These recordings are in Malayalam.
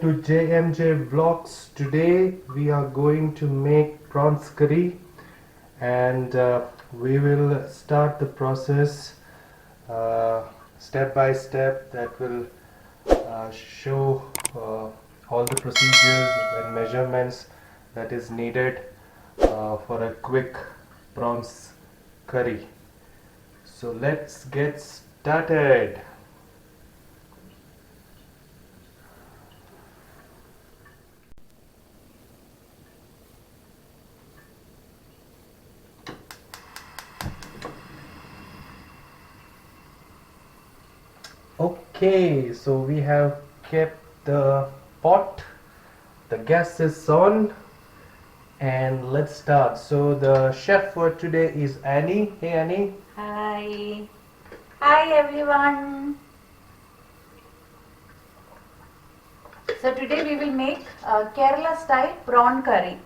to JMJ Vlogs. Today we are going to make prawns curry, and we will start the process step by step. That will show all the procedures and measurements that is needed for a quick prawns curry. So let's get started. Okay, so we have kept the pot, the gas is on, and let's start. So the chef for today is Annie. Hey Annie. Hi. Hi everyone. So today we will make Kerala style prawn curry.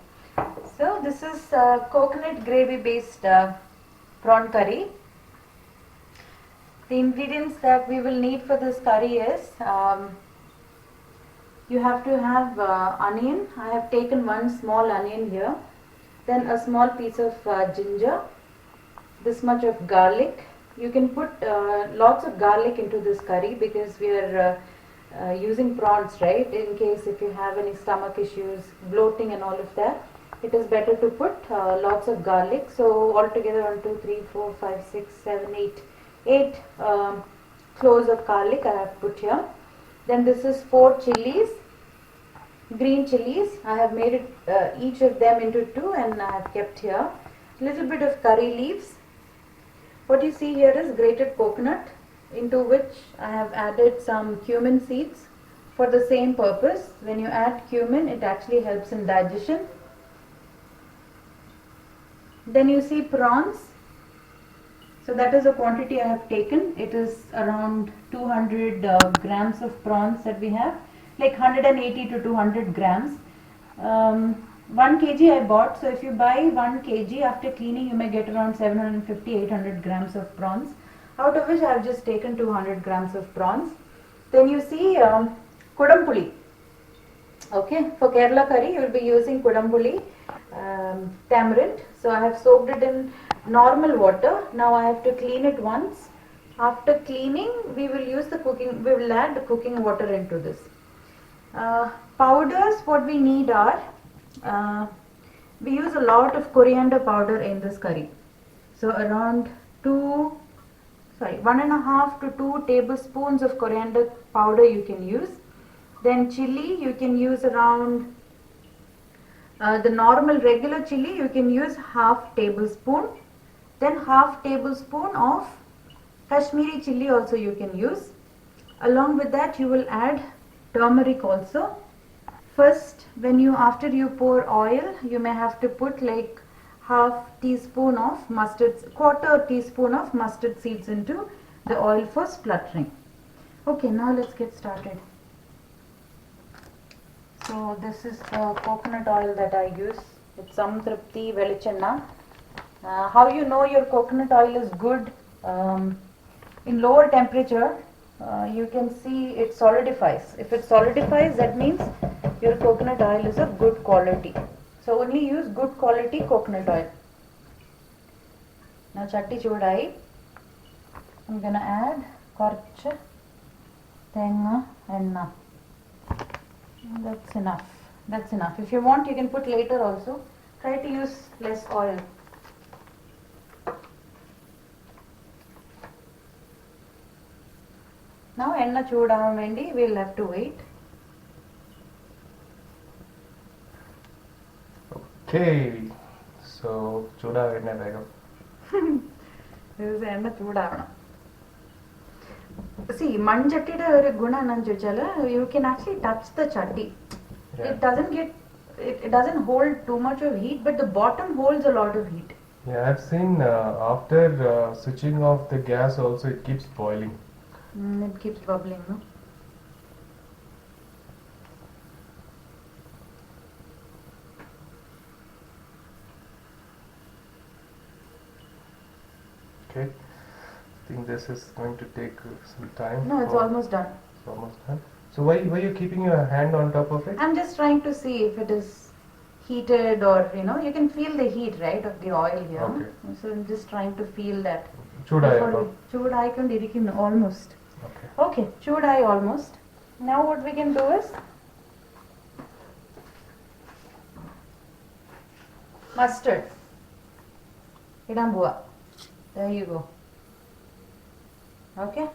So this is coconut gravy based prawn curry. The ingredients that we will need for this curry is you have to have onion. I have taken one small onion here. Then a small piece of ginger. This much of garlic. You can put lots of garlic into this curry because we are using prawns, right? In case if you have any stomach issues, bloating and all of that, it is better to put lots of garlic. So altogether 1, 2, 3, 4, 5, 6, 7, 8, 8 cloves of garlic I have put here. Then this is 4 chilies, green chilies. I have made it each of them into 2 and I have kept here. Little bit of curry leaves. What you see here is grated coconut, into which I have added some cumin seeds for the same purpose. When you add cumin, it actually helps in digestion. Then you see prawns. So that is the quantity I have taken. It is around 200 grams of prawns that we have, like 180 to 200 grams. 1 kg I bought, so if you buy 1 kg, after cleaning you may get around 750-800 grams of prawns, out of which I have just taken 200 grams of prawns. Then you see kudampuli. Okay, for Kerala curry you will be using kudampuli, tamarind. So I have soaked it in normal water. Now I have to clean it once. After cleaning, we will add the cooking water into this. Powders, what we need are, we use a lot of coriander powder in this curry. So around 1.5 to 2 tablespoons of coriander powder you can use. Then chili, you can use around the normal regular chili, you can use half tablespoon. Then half tablespoon of Kashmiri chili also you can use. Along with that you will add turmeric also. First, after you pour oil, you may have to put like quarter teaspoon of mustard seeds into the oil for spluttering. Okay, now let's get started. So this is the coconut oil that I use. It's Samtrupti Velichenna. How you know your coconut oil is good? In lower temperature, you can see it solidifies. If it solidifies, that means your coconut oil is of good quality. So only use good quality coconut oil. Now chatti chodai. I'm gonna add korchu thenga enna. That's enough. That's enough. If you want, you can put later also. Try to use less oil. Now enna choodavan vendi, we'll have to wait. Okay, so choodavanna vegam. This is enna choodavanam. See, manjattide oru guna ennu chodichalu, you can actually touch the chatti. Yeah. It doesn't hold too much of heat, but the bottom holds a lot of heat. Yeah, I've seen after switching off the gas also it keeps boiling. It keeps bubbling, no? Okay, I think this is going to take some time. No, it's almost done. It's almost done. So why you keeping your hand on top of it? I'm just trying to see if it is heated, or you can feel the heat, right, of the oil here. Okay. So I'm just trying to feel that. Chudayappa. Chudaikondirikkunnu almost. Okay. Okay, chudai almost. Now what we can do is mustard. Idam boa. There you go. Okay.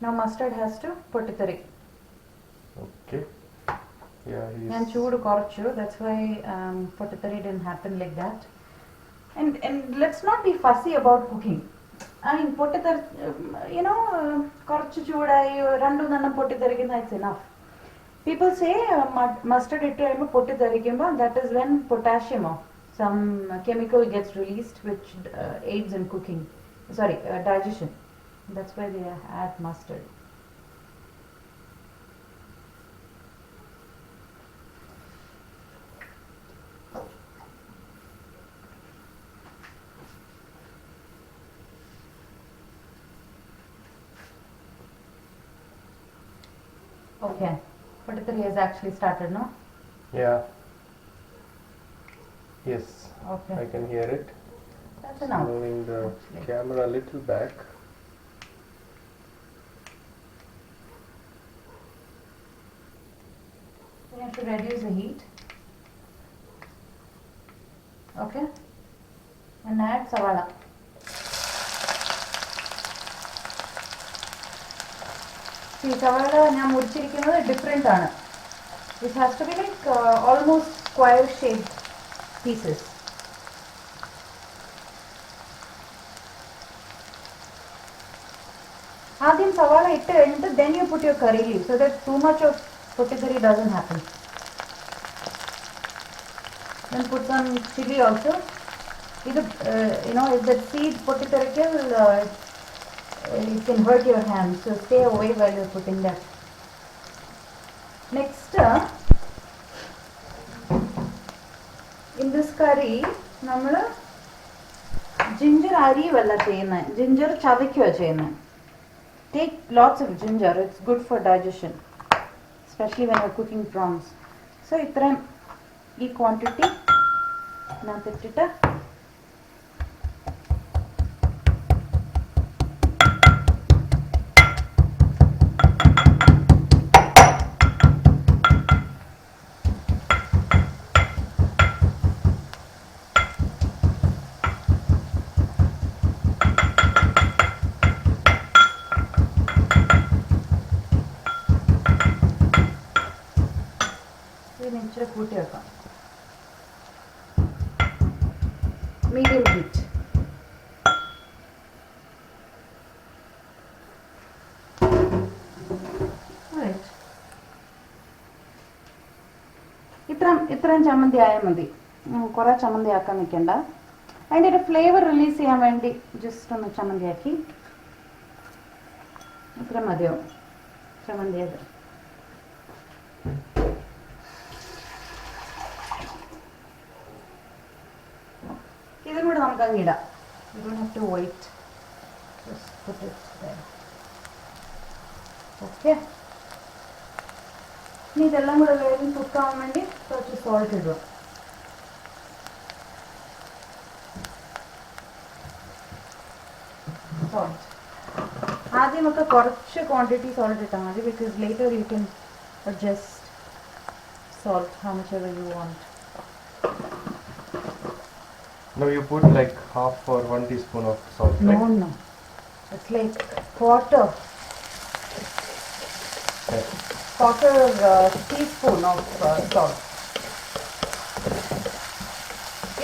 Now mustard has to potithari. Okay. Yeah, And he's... choodu korchu. That's why potithari didn't happen like that. And let's not be fussy about cooking. I mean, potithari, korchu choodayi randu nannam potitharikkunna, it's enough. People say mustard ittu potitharikkumba, that is when potassium, some chemical gets released which aids in cooking. Sorry, digestion. That's why they add mustard. Okay, potithari has actually started, no? Yeah. Yes. Okay. I can hear it. That's enough. Moving the Actually. camera a little back. We have to reduce the heat. Okay. And add savala. See, savala ഞാൻ മുറിച്ചിരിക്കുന്നത് different ആണ്. This has to be like almost square shaped pieces. ആദ്യം സവാള ഇട്ട് കഴിഞ്ഞിട്ട് then you put your curry leaf so that too much of potithari doesn't happen. Then put some chili also. If the seed potithari it can hurt your hands, so stay away while you're putting that. Next, in this curry, നമ്മൾ ginger അരിയുമല്ല ചെയ്യുന്നത്, ginger ചതയ്ക്കുക ചെയ്യുന്നത്. Take lots of ginger, it's good for digestion, especially when you're cooking prawns. So ഇത്രയും ഈ quantity ഇതിനകത്തിട്ടിട്ട് ഇച്ചിരി കൂട്ടി വെക്കാം. Medium heat. Right. ഇത്രയും ചമ്മന്തി ആയാൽ മതി. കുറേ ചമ്മന്തി ആക്കാൻ നിൽക്കണ്ട. അതിൻ്റെ ഒരു ഫ്ലേവർ റിലീസ് ചെയ്യാൻ വേണ്ടി ജസ്റ്റ് ഒന്ന് ചമ്മന്തിയാക്കി. ഇത്ര മതിയോ ചമ്മന്തിയത്? ഇതും കൂടെ നമുക്ക് അങ്ങ് ഇടാം. You don't have to wait. Just put it there. Okay. ഇനി ഇതെല്ലാം കൂടെ വേഗം കുക്കാവാൻ വേണ്ടി കുറച്ച് സോൾട്ട് ഇടുക. Salt. ആദ്യമൊക്കെ കുറച്ച് ക്വാണ്ടിറ്റി സോൾട്ട് ഇട്ടാൽ മതി, because later you can adjust salt how much ever you want. No, you put like half or 1 teaspoon of salt, No, right? no. It's like quarter teaspoon of salt.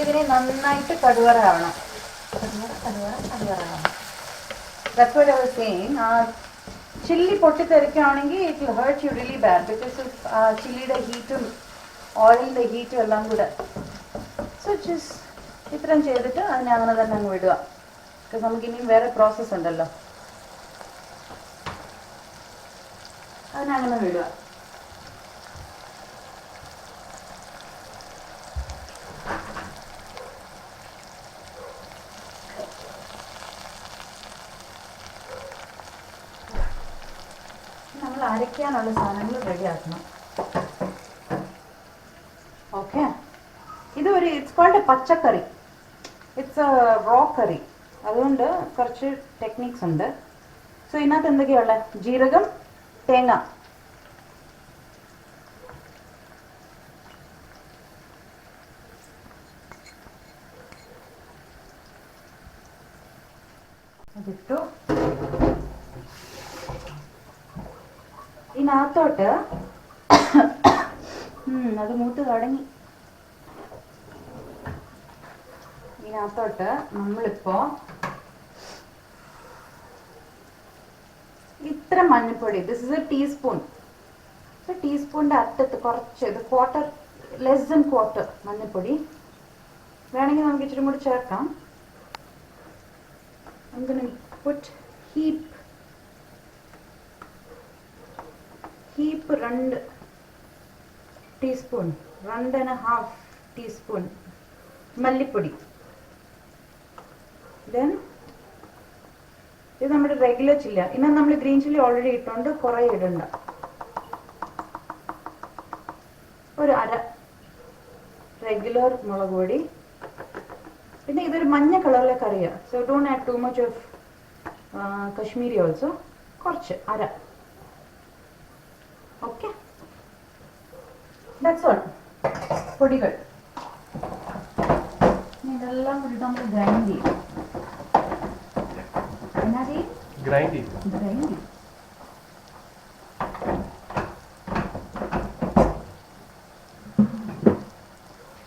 ഇതിനെ നന്നായിട്ട് കടുവറാവണം. That's what I was saying. Chilli പൊട്ടിത്തെറിക്കുകയാണെങ്കിൽ it will hurt you really bad because of chilliയുടെ ഹീറ്റും ഓയിലിൻ്റെ ഹീറ്റും എല്ലാം കൂടെ. So just ഇത്രയും ചെയ്തിട്ട് അതിനെ അങ്ങനെ തന്നെ അങ്ങ് വിടുക. ബിക്കോസ് നമുക്ക് ഇനിയും വേറെ പ്രോസസ്സ് ഉണ്ടല്ലോ. അതിനങ്ങനെ വിടുക. നമ്മൾ അരയ്ക്കാനുള്ള സാധനങ്ങൾ റെഡിയാക്കണം. ഓക്കെ, ഇറ്റ്സ് കോൾഡ് പച്ചക്കറി, ഇറ്റ്സ് എ റോ കറി. അതുകൊണ്ട് കുറച്ച് ടെക്നിക്സ് ഉണ്ട്. സോ ഇതിനകത്ത് എന്തൊക്കെയുള്ള ജീരകം, തേങ്ങ, അതിട്ടു. ഇതിനകത്തോട്ട് അത് മൂത്ത് തുടങ്ങി. ഇതിനകത്തോട്ട് നമ്മളിപ്പോ ഇത്ര മഞ്ഞൾപ്പൊടി, ദിസ് ഇസ് എ ടീസ്പൂൺ. ടീസ്പൂണിന്റെ അറ്റത്ത് കുറച്ച്, ഇത് ക്വാർട്ടർ, ലെസ് ദൻ ക്വാർട്ടർ മഞ്ഞൾപ്പൊടി. വേണമെങ്കിൽ നമുക്ക് ഇച്ചിരി കൂടി ചേർക്കാം. I'm going to put heap 2 teaspoon, 1.5 teaspoon മല്ലിപ്പൊടി. ദെൻ ഇത് നമ്മുടെ റെഗുലർ ചില്ല. ഇന്ന് നമ്മൾ ഗ്രീൻ ചില്ലി ഓൾറെഡി ഇട്ടുകൊണ്ട് കുറേ ഇടണ്ട. ഒരു അര റെഗുലർ മുളക് പൊടി. പിന്നെ ഇതൊരു മഞ്ഞ കളറിലെ കറിയാണ്. So don't add too much of Kashmiri also. കുറച്ച് അര. Okay, that's all. പൊടികൾ ഇതെല്ലാം കൂടി നമുക്ക് ഗ്രൈൻഡ് ചെയ്യും. ഗ്രൈൻഡ് ചെയ്യും.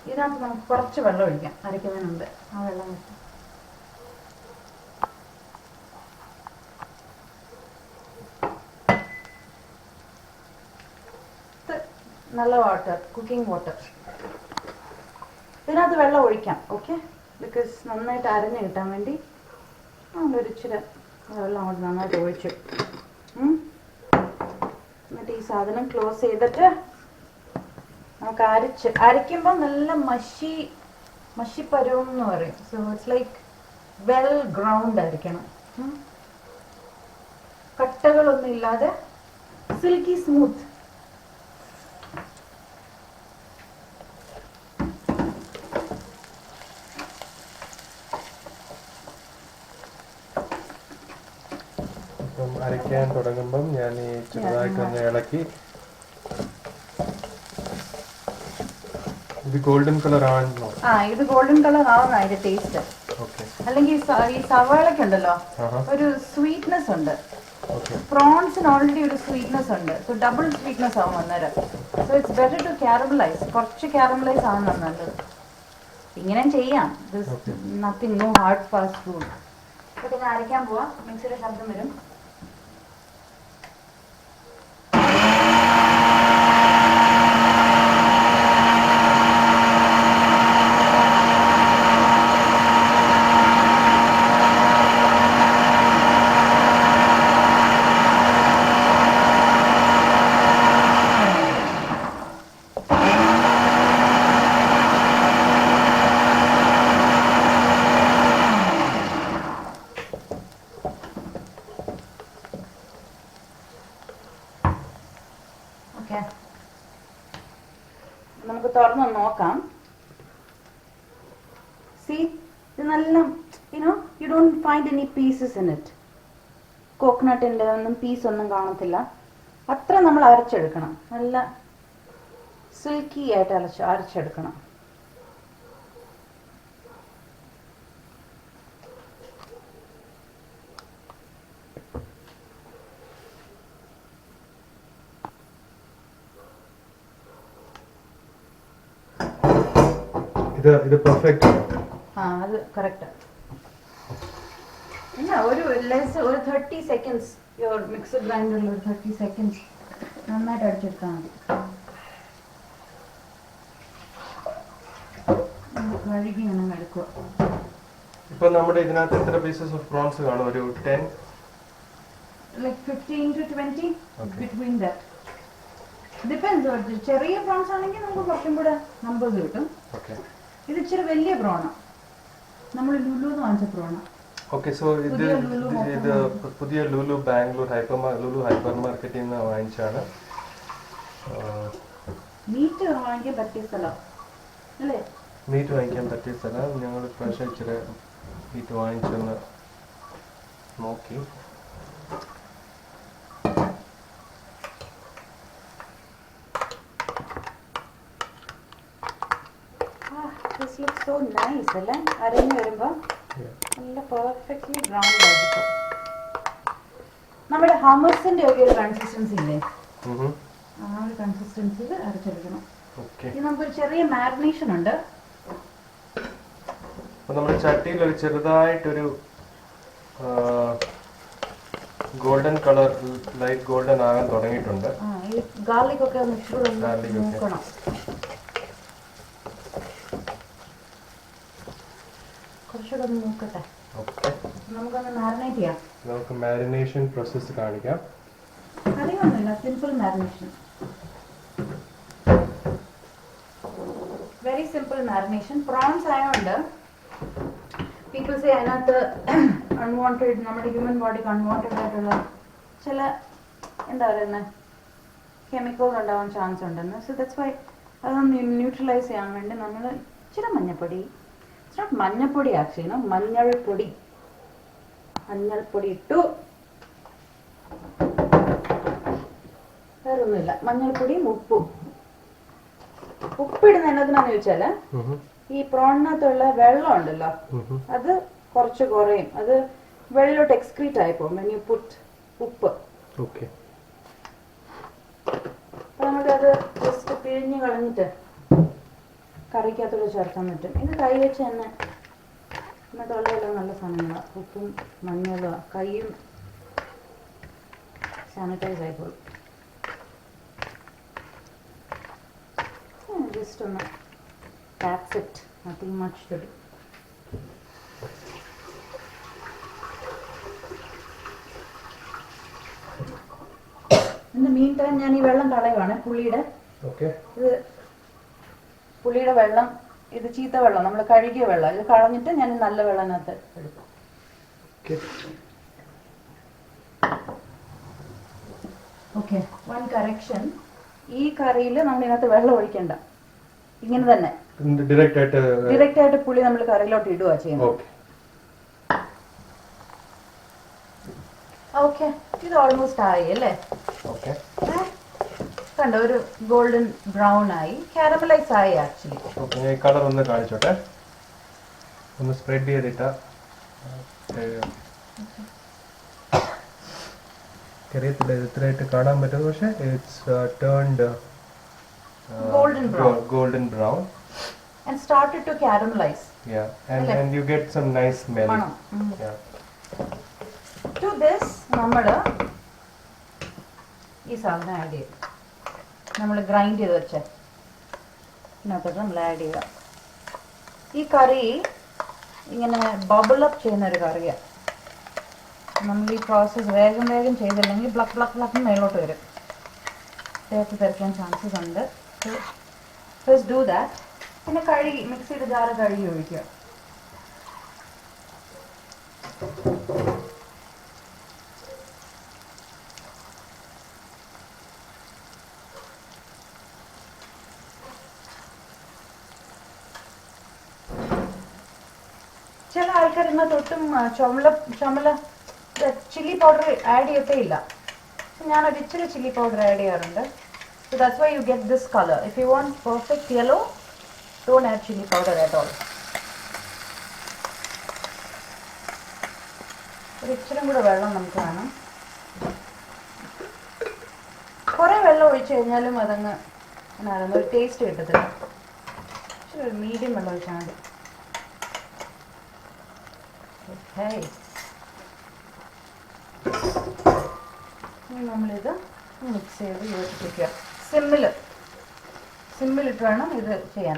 ഇതിനകത്ത് നമുക്ക് കുറച്ച് വെള്ളം ഒഴിക്കാം അരയ്ക്കുന്നതിന് മുമ്പ്. ആ വെള്ളം വെച്ച് നല്ല വാട്ടർ, കുക്കിംഗ് വാട്ടർ. ഇതിനകത്ത് വെള്ളം ഒഴിക്കാം. ഓക്കെ, ബിക്കോസ് നന്നായിട്ട് അരഞ്ഞ് കിട്ടാൻ വേണ്ടി നമ്മളൊരു ഇച്ചിരി വെള്ളം അങ്ങോട്ട് നന്നായിട്ട് ഒഴിച്ചു. എന്നിട്ട് ഈ സാധനം ക്ലോസ് ചെയ്തിട്ട് നമുക്ക് അരയ്ക്കുമ്പോൾ നല്ല മഷിപ്പരുവം എന്ന് പറയും. So it's like well ground ആയിരിക്കണം. കട്ടകളൊന്നും ഇല്ലാതെ സിൽക്കി സ്മൂത്ത്. അരയ്ക്കാൻ തുടങ്ങുമ്പം ഞാൻ ഈ ചെറുതായിട്ടൊന്ന് ഇളക്കി. ഇത് ഗോൾഡൻ കളർ ആണോ? ഇത് ഗോൾഡൻ കളർ ആവുന്ന അതിന്റെ ടേസ്റ്റ്. അല്ലെങ്കിൽ ഈ സവാളക്കുണ്ടല്ലോ ഒരു സ്വീറ്റ്നെസ് ഉണ്ട്. പ്രോൺസിന് ഓൾറെഡി ഒരു സ്വീറ്റ്നെസ് ഉണ്ട്. സോ ഡബിൾ സ്വീറ്റ്നെസ് ആവും അന്നേരം. So it's better to caramelise. കുറച്ച് കാരമലൈസ് ആവുന്നതാണ് നല്ലത്. ഇങ്ങനെ ചെയ്യാം. Nothing, no hard fast food. ഇതൊക്കെ ഞാൻ അരയ്ക്കാൻ പോവാം. മിക്സിയുടെ ശബ്ദം വരും. നമുക്ക് തുറന്ന് നോക്കാം. സീ, ഇത് നല്ല you don't find any pieces in it. കോക്കനട്ടിൻ്റെ ഒന്നും പീസൊന്നും കാണത്തില്ല. അത്ര നമ്മൾ അരച്ചെടുക്കണം. നല്ല സിൽക്കി ആയിട്ട് അരച്ചെടുക്കണം. ഇത് പെർഫെക്റ്റ്. അത് കറക്റ്റ്. ഒരു 30 സെക്കൻഡ്സ് യുവർ മിക്സർ ഗ്രൈൻഡറിൽ ഒരു 30 സെക്കൻഡ്സ് നന്നായിട്ട് അടിച്ചെടുത്താൽ മതി. കഴുകി അങ്ങനെ എടുക്കുക. ഇപ്പൊ നമ്മുടെ ഇതിനകത്ത് എത്ര പീസസ് ഓഫ് പ്രോൺസ് കാണും? ഒരു 10, like 15 to 20 between that. Depends. ചെറിയ പ്രോൺസ് ആണെങ്കിൽ നമുക്ക് കുറച്ചും കൂടെ നമ്പേഴ്സ് കിട്ടും. ഇത് ഇച്ചിരി വലിയ പ്രോണ. നമ്മൾ ലുലുന്ന് വാങ്ങിച്ച പ്രോണ. ഓക്കെ സോ ഇത് പുതിയ ലുലു ഇത് പുതിയ ലുലു ബാംഗ്ലൂർ ലുലു ഹൈപ്പർ മാർക്കറ്റിൽ നിന്ന് വാങ്ങിച്ചാണ്. മീറ്റ് വാങ്ങിക്കാൻ പറ്റിയ സ്ഥലം അല്ലേ? മീറ്റ് വാങ്ങിക്കാൻ പറ്റിയ സ്ഥലം. ഞങ്ങൾ പ്രാവശ്യം ഇച്ചിരി മീറ്റ് വാങ്ങിച്ചൊന്ന് നോക്കി. This looks so nice അല്ലേ? അരഞ്ഞു വരുമ്പോൾ നല്ല പെർഫെക്റ്റ്ലി ബ്രൗൺ ആയിരിക്കും. നമ്മുടെ ഹമസിന്റെ ഒക്കെ ഒരു കൺസിസ്റ്റൻസി ഇല്ലേ, ആ ഒരു കൺസിസ്റ്റൻസിയിൽ അരച്ചെടുക്കണം. ഇനി നമുക്കൊരു ചെറിയ മാരിനേഷൻ ഉണ്ട്. നമ്മുടെ ചട്ടിയിൽ ഒരു ചെറുതായിട്ടൊരു ഗോൾഡൻ കളർ, ലൈറ്റ് ഗോൾഡൻ ആകാൻ തുടങ്ങിയിട്ടുണ്ട്. ഈ ഗാർലിക് ഒക്കെ മിക്സ്ചർ നോക്കണം. കുറച്ചുകൂടെ ഒന്ന് നോക്കട്ടെ. നമുക്കൊന്ന് മാരിനേറ്റ് ചെയ്യാം. നമുക്ക് മാരിനേഷൻ പ്രോസസ്സ് കാണിക്കാം. അറിയൊന്നുമില്ല, simple marination, very simple marination. Prawns ആയതുകൊണ്ട് പീപ്പിൾ സേ അതിനകത്ത് അൺവാണ്ടഡ്, നമ്മുടെ ഹ്യൂമൻ ബോഡിക്ക് അൺവാണ്ടഡ് ആയിട്ടുള്ള ചില എന്താ പറയുന്നത് കെമിക്കൽസ് ഉണ്ടാവാൻ ചാൻസ് ഉണ്ടെന്ന്. സോ ദാറ്റ്സ് വൈ അതൊന്ന് ന്യൂട്രലൈസ് ചെയ്യാൻ വേണ്ടി നമ്മൾ ഇച്ചിരി മഞ്ഞപ്പൊടി, ഇറ്റ്സ് നോട്ട് മഞ്ഞപ്പൊടി ആക്ച്വലി, മഞ്ഞൾപ്പൊടി ഇട്ടു. വേറൊന്നുമില്ല, മഞ്ഞൾപ്പൊടിയും ഉപ്പും. ഉപ്പിടുന്ന എന്നതിനാന്ന് ചോദിച്ചാല് ഈ പ്രോണിനകത്തുള്ള വെള്ളം ഉണ്ടല്ലോ അത് കുറച്ച് കുറയും. അത് വെള്ളോട്ട് എക്സ്ക്രീറ്റ് ആയിപ്പോ when you put ഉപ്പ്. അപ്പൊ നമുക്കത് ജസ്റ്റ് പിഴിഞ്ഞ് കളഞ്ഞിട്ട് കറിക്കകത്തോട് ചേർക്കാൻ പറ്റും. ഇത് കൈ വെച്ച് തന്നെ ഇന്നത്തുള്ളതെല്ലാം നല്ല സാധനങ്ങളാണ്. ഉപ്പും മഞ്ഞളും കൈയും സാനിറ്റൈസ് ആയിക്കോളും. ജസ്റ്റ് ഒന്ന് that's it, nothing much to do. In the meantime ഞാൻ ഈ വെള്ളം കളയുവാണ്. പുളിയുടെ ഇത് പുളിയുടെ വെള്ളം, ഇത് ചീത്ത വെള്ളം, നമ്മൾ കഴുകിയ വെള്ളം. ഇത് കളഞ്ഞിട്ട് ഞാൻ നല്ല വെള്ളത്തിനകത്ത് എടുക്കും. ഓക്കെ, വൺ കറക്ഷൻ, ഈ കറിയിൽ നമ്മൾ ഇതിനകത്ത് വെള്ളം ഒഴിക്കണ്ട, ഇങ്ങനെ തന്നെ ഡയറക്റ്റ് ആയിട്ട് പുളി നമ്മൾ കറിയിലോട്ട് ഇടുക ചെയ്യുന്നത്. ഓക്കെ, ഇത് ഓൾമോസ്റ്റ് ആയി അല്ലേ? കണ്ടോ, ഒരു ഗോൾഡൻ ബ്രൗൺ ആയി, കാരമലൈസ് ആയി ആക്ച്വലി. കളർ ഒന്ന് കാണിച്ചോട്ടെ, ഒന്ന് സ്പ്രെഡ് ചെയ്തിട്ടാ. അറിയത്തില്ല ഇത്രയായിട്ട് കാണാൻ പറ്റും, പക്ഷേ it's turned golden brown and started to caramelize. And you get some nice smell. To this നമ്മൾ ഈ സാധനം ആഡ് ചെയ്യും. നമ്മൾ ഗ്രൈൻഡ് ചെയ്ത് വെച്ച ഇതിനകത്തോട്ട് നമ്മൾ ആഡ് ചെയ്യുക. ഈ കറി ഇങ്ങനെ ബബിൾ അപ്പ് ചെയ്യുന്ന ഒരു കറിയാണ്. നമ്മൾ ഈ പ്രോസസ്സ് വേഗം ചെയ്തില്ലെങ്കിൽ ബ്ലക്ക് ബ്ലക്ക് ബ്ലക്ക് മേലോട്ട് വരും, തേച്ച് തെറിക്കാൻ ചാൻസസ് ഉണ്ട്. First do that. പിന്നെ കഴുകി മിക്സിയുടെ ജാറ് കഴുകി ഒഴിക്കുക. ചില ആൾക്കാർ ഇതിനകത്തൊട്ടും ചുമല ചില്ലി പൗഡർ ആഡ് ചെയ്യത്തേ ഇല്ല. ഞാനൊരു ഇച്ചിരി ചില്ലി പൗഡർ ആഡ് ചെയ്യാറുണ്ട്. So that's why you get this color. If you want perfect yellow, don't add chili powder at all. ഒരു ഇച്ചിരി കൂടെ വെള്ളം നമുക്ക് വേണം. കുറേ വെള്ളം ഒഴിച്ചു കഴിഞ്ഞാലും അതങ്ങ് ഒരു ടേസ്റ്റ് കിട്ടത്തില്ല. പക്ഷെ ഒരു മീഡിയം വെള്ളം ഒഴിച്ചാൽ മതി. നമ്മളിത് മിക്സ് ചെയ്ത് യോജിപ്പിക്കുക. സിമ്മിലിട്ട് വേണം ഇത് ചെയ്യാൻ.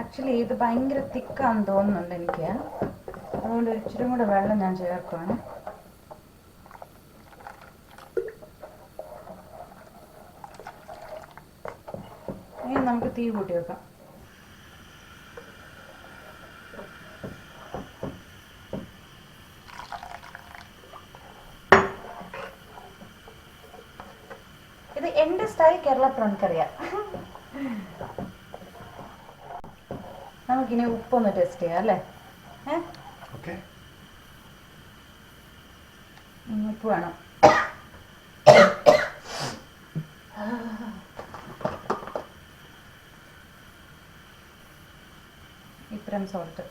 ആക്ച്വലി ഇത് ഭയങ്കര തിക്കാന്ന് തോന്നുന്നുണ്ട് എനിക്ക്. അതുകൊണ്ട് ഇച്ചിരി കൂടെ വെള്ളം ഞാൻ ചേർക്കുകയാണ്. നമുക്ക് തീ കൂട്ടി വെക്കാം. ഇത് എൻ്റെ സ്റ്റൈൽ കേരള പ്രോൺ കറിയാ. നമുക്കിനി ഉപ്പൊന്ന് ടെസ്റ്റ് ചെയ്യാം അല്ലേ? ഓക്കെ, ഉപ്പ് വേണം. ഇത്രയും സോൾട്ട്.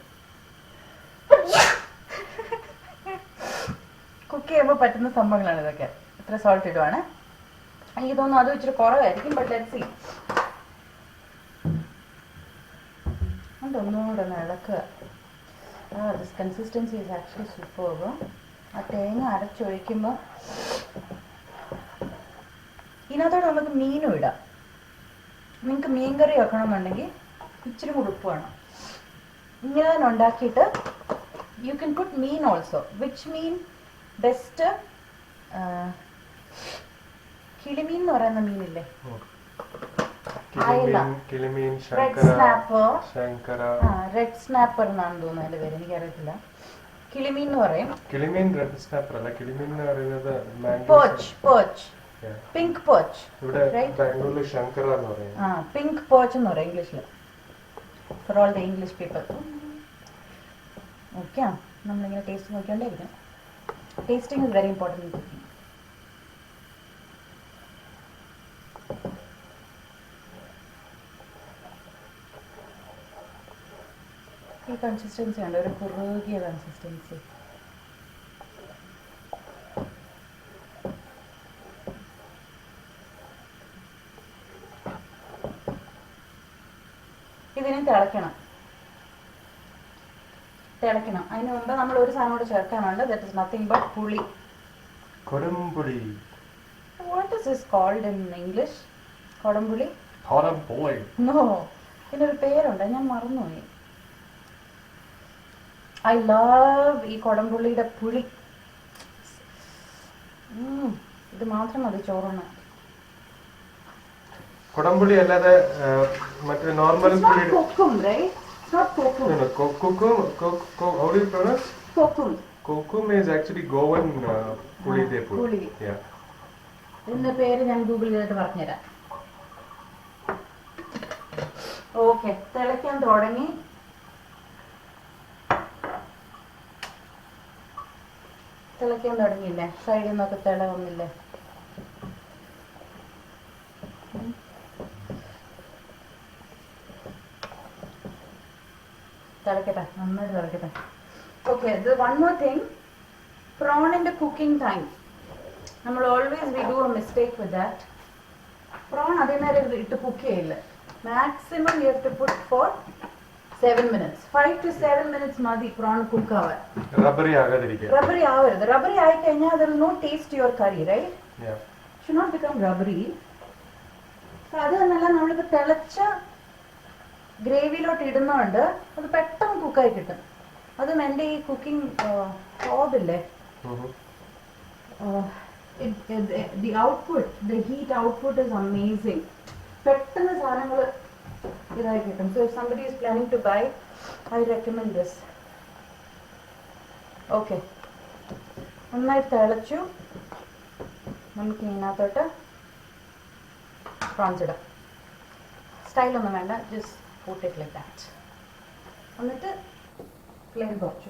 കുക്ക് ചെയ്യുമ്പോൾ പറ്റുന്ന സംഭവങ്ങളാണ് ഇതൊക്കെ. ഇത്ര സോൾട്ട് ഇടുവാണ്. എനിക്ക് തോന്നുന്നു അത് ഇച്ചിരി കുറവായിരിക്കും. But let's see. ഒന്നുകൂടെ ഒന്ന് ഇളക്കുക. This consistency is actually superb. ആ തേങ്ങ അരച്ചൊഴിക്കുമ്പോൾ ഇതിനകത്തോടെ നമുക്ക് മീനും ഇടാം. നിങ്ങൾക്ക് മീൻ കറി വെക്കണമെന്നുണ്ടെങ്കിൽ ഇച്ചിരി കൂടി ഉപ്പ് വേണം. ഇങ്ങനെ തന്നെ ഉണ്ടാക്കിയിട്ട് you can put meen also. Which meen best? കിളിമീൻ എന്ന് പറയുന്ന മീനില്ലേ? റെഡ് സ്നാപ്പർ എന്നാണ് തോന്നുന്നു അതിന്റെ പേര്. എനിക്കറിയത്തില്ല. കിളിമീൻ എന്ന് പറയും. കിളിമീൻ റെഡ് സ്നാപ്പർ അല്ല. കിളിമീൻ എന്ന് പറയുന്നത് പോച്ച്. പിങ്ക് പോച്ച്. ഇവിടെ ബാംഗ്ലൂരിൽ ശങ്കര എന്ന് പറയും. പിങ്ക് പോച്ച് എന്ന് പറയും ഇംഗ്ലീഷിൽ. For all the English people. Okay, നമ്മളിങ്ങനെ ടേസ്റ്റ് നോക്കിക്കൊണ്ടേയിരിക്കണം. Tasting is very important in cooking. ഈ കൺസിസ്റ്റൻസി ഉണ്ട്, ഒരു കുറുകിയ കൺസിസ്റ്റൻസി. ഇതിനെ തിളയ്ക്കണം. അതിന് മുമ്പ് നമ്മൾ ഒരു സാധനം കൂടെ ചേർക്കാനുണ്ട്. That is nothing but puli. Kodampuli. What is this called in English? Kodampuli? No, ഇതിനൊരു പേരുണ്ട്, ഞാൻ മറന്നുപോയി. ഐ ലവ് ഈ കൊടംപുള്ളിയുടെ പുളി. ഇത് മാത്രം മതി ചോറുണ്ണ. കൊടംപുളി അല്ലാതെ മറ്റേ നോർമൽ പുളി. കൊക്കും, right? Not kokum. No, kokum. How do you pronounce? Kokum. Kokum is actually Goan puli they put. Puli. Yeah. ഇതിന്റെ പേര് ഞാൻ ഗൂഗിൾ ചെയ്തിട്ട് പറഞ്ഞുതരാം. ഓക്കെ, തിളയ്ക്കാൻ തുടങ്ങി. തുടങ്ങിയില്ലേ? സൈഡിൽ നിന്നൊക്കെ തിള വന്നില്ലേ? തിളക്കട്ടെ, നന്നായിട്ട് തിളക്കട്ടെ. ഓക്കെ, ഇത് വൺ മോർ തിങ്. പ്രോണിന്റെ കുക്കിംഗ് ടൈം. നമ്മൾ always we do a mistake with that. Prawn അതേ നേരം ഇട്ട് കുക്ക് ചെയ്യില്ല. Maximum you have to put for 7 minutes. 5 to 7 minutes മതി പ്രോൺ കുക്ക് ആവാൻ. റബ്ബറി ആകാതിരിക്കുക. റബ്ബറി ആവരുത്. റബ്ബറി ആയി കഴിഞ്ഞാൽ there is no taste to your curry, right? Yeah. Should not become rubbery. അത് തന്നെയല്ല, നമ്മളിപ്പോൾ തിളച്ച ഗ്രേവിയിലോട്ട് ഇടുന്നതുകൊണ്ട് അത് പെട്ടെന്ന് കുക്കായി കിട്ടും. അതും എൻ്റെ ഈ cooking ഹോബില്ലേ, the output, the heat output is amazing. പെട്ടെന്ന് സാധനങ്ങൾ ഇതായി കിട്ടും. So if somebody is planning to buy, I recommend this. Okay, നന്നായി തിളച്ചു. നമുക്ക് ഇതിനകത്തോട്ട് പ്രോൺസ് ഇടാം. സ്റ്റൈലൊന്നും വേണ്ട, just put it like that. എന്നിട്ട് ഫ്ലെയിം കുറച്ചു.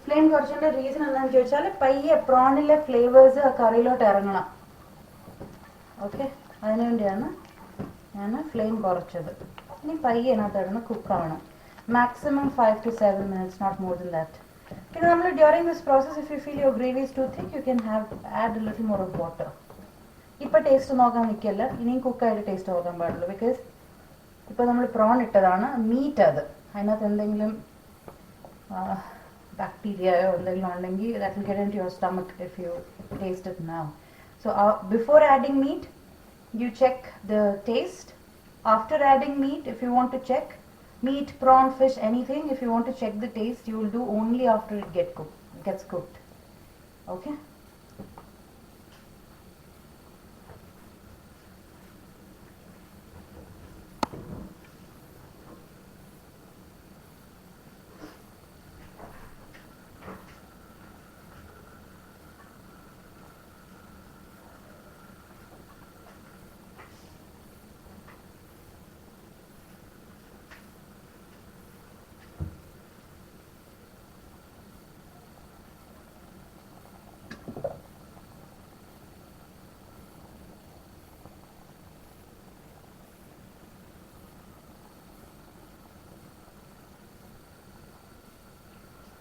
ഫ്ലെയിം കുറച്ചതിൻ്റെ റീസൺ എന്താണെന്ന് ചോദിച്ചാൽ പയ്യെ പ്രോണിലെ ഫ്ലേവേഴ്സ് ആ കറിയിലോട്ട് ഇറങ്ങണം. ഓക്കെ, അതിനുവേണ്ടിയാണ് ഞാൻ ഫ്ലെയിം കുറച്ചത്. ഇനി പയ്യെ അതിനകത്ത് ഇടുന്ന കുക്കാവണം. Maximum 5 to 7 minutes, not more than that. പിന്നെ നമ്മൾ during this process if you feel your gravy is too thick, you can add a little more of water. ഇപ്പം ടേസ്റ്റ് നോക്കാൻ നിൽക്കല്ല, ഇനിയും കുക്കായിട്ട് ടേസ്റ്റ് നോക്കാൻ പാടുള്ളൂ. ബിക്കോസ് ഇപ്പോൾ നമ്മൾ പ്രോൺ ഇട്ടതാണ്, മീറ്റ് അത്, അതിനകത്ത് എന്തെങ്കിലും ബാക്ടീരിയയോ എന്തെങ്കിലും ഉണ്ടെങ്കിൽ that will get into your stomach if you taste it now. So before adding meat, you check the taste. After adding meat, if you want to check meat, prawn, fish, anything, if you want to check the taste, you will do only after it gets cooked. Okay?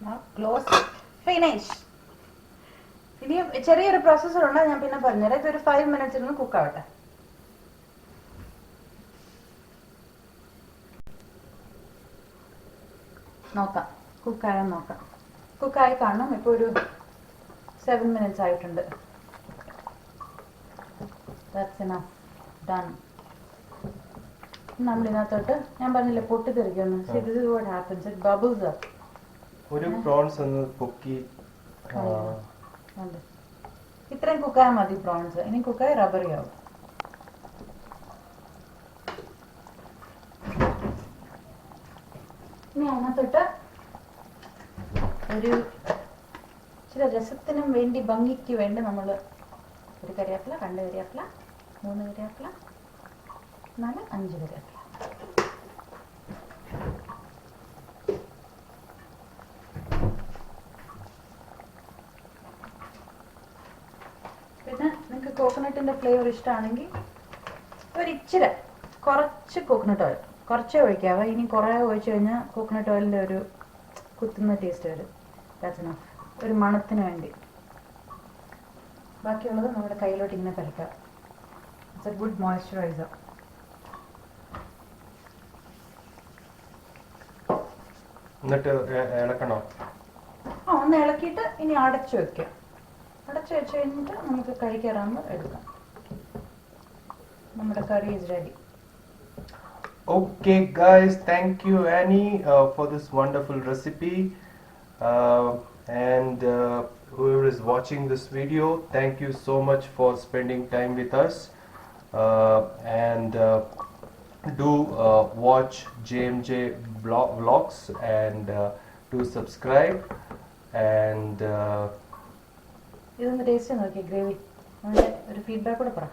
Now close it. Finish. ഇനിയും ചെറിയൊരു പ്രോസസ്സർ ഉണ്ട്, ഞാൻ പിന്നെ പറഞ്ഞുതരാം. ഇതൊരു 5 minutes ഇരുന്ന് കുക്ക് ആവട്ടെ. നോക്കാം, കുക്കായോ നോക്കാം. കുക്കായി കാണണം. ഇപ്പോൾ ഒരു 7 minutes ആയിട്ടുണ്ട്. That's enough. Done. നമ്മൾ ഇതിനകത്തോട്ട് ഞാൻ പറഞ്ഞില്ലേ പൊട്ടിത്തെറിക്കുന്നു. See, this is what happens. It bubbles up. ഒരു പ്രോൺസ് ഒന്ന് പൊക്കി ഇത്രയും കുക്കായാൽ മതി പ്രോൺസ്. ഇനി കുക്കായി റബ്ബറി ആവും. ഇനി അതിനകത്തോട്ട് ഒരു ചില രസത്തിനും വേണ്ടി ഭംഗിക്ക് വേണ്ടി നമ്മൾ ഒരു കരിയാപ്പില, 2 കരിയാപ്പില, 3 കരിയാപ്പില, 4, 5 കരിയാപ്പില. പിന്നെ നിങ്ങൾക്ക് കോക്കനട്ടിൻ്റെ ഫ്ലേവർ ഇഷ്ടമാണെങ്കിൽ ഒരിച്ചിരി കുറച്ച് കോക്കനട്ട് ഓയിൽ കുറച്ചേ ഒഴിക്കാവേ. ഇനി കുറേ ഒഴിച്ചു കഴിഞ്ഞാൽ കോക്കനട്ട് ഓയിലിൻ്റെ ഒരു കുത്തുന്ന ടേസ്റ്റ് വരും. That's enough. ഒരു മണത്തിന് വേണ്ടി. ബാക്കിയുള്ളത് നമ്മുടെ കയ്യിലോട്ട് ഇങ്ങനെ പരക്കാം. It's a good moisturiser. എന്നിട്ട് ഇളക്കണോ? ഒന്ന് ഇളക്കിയിട്ട് ഇനി അടച്ചു വെക്കാം. അടച്ചു വെച്ച് കഴിഞ്ഞിട്ട് നമുക്ക് കറി കയറാകുമ്പോൾ എടുക്കാം. നമ്മുടെ curry is ready. Okay guys, thank you Annie for this wonderful recipe, and whoever is watching this video, thank you so much for spending time with us, and do watch JMJ vlogs, and do subscribe, and ഇതൊന്ന് ടേസ്റ്റ് നോക്കിയേ ഗ്രേവി. അതിൻ്റെ ഒരു ഫീഡ്ബാക്ക് കൂടെ പറ.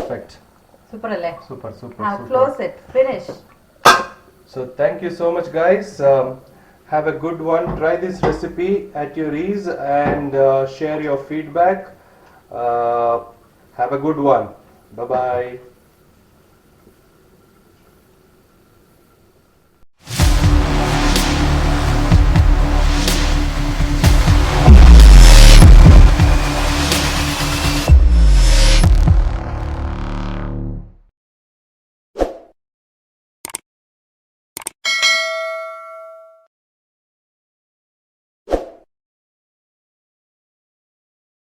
perfect. Super അല്ലേ? Super. Close it. Finish. So thank you so much guys. Have a good one. Try this recipe at your ease, and share your feedback. Have a good one. Bye bye.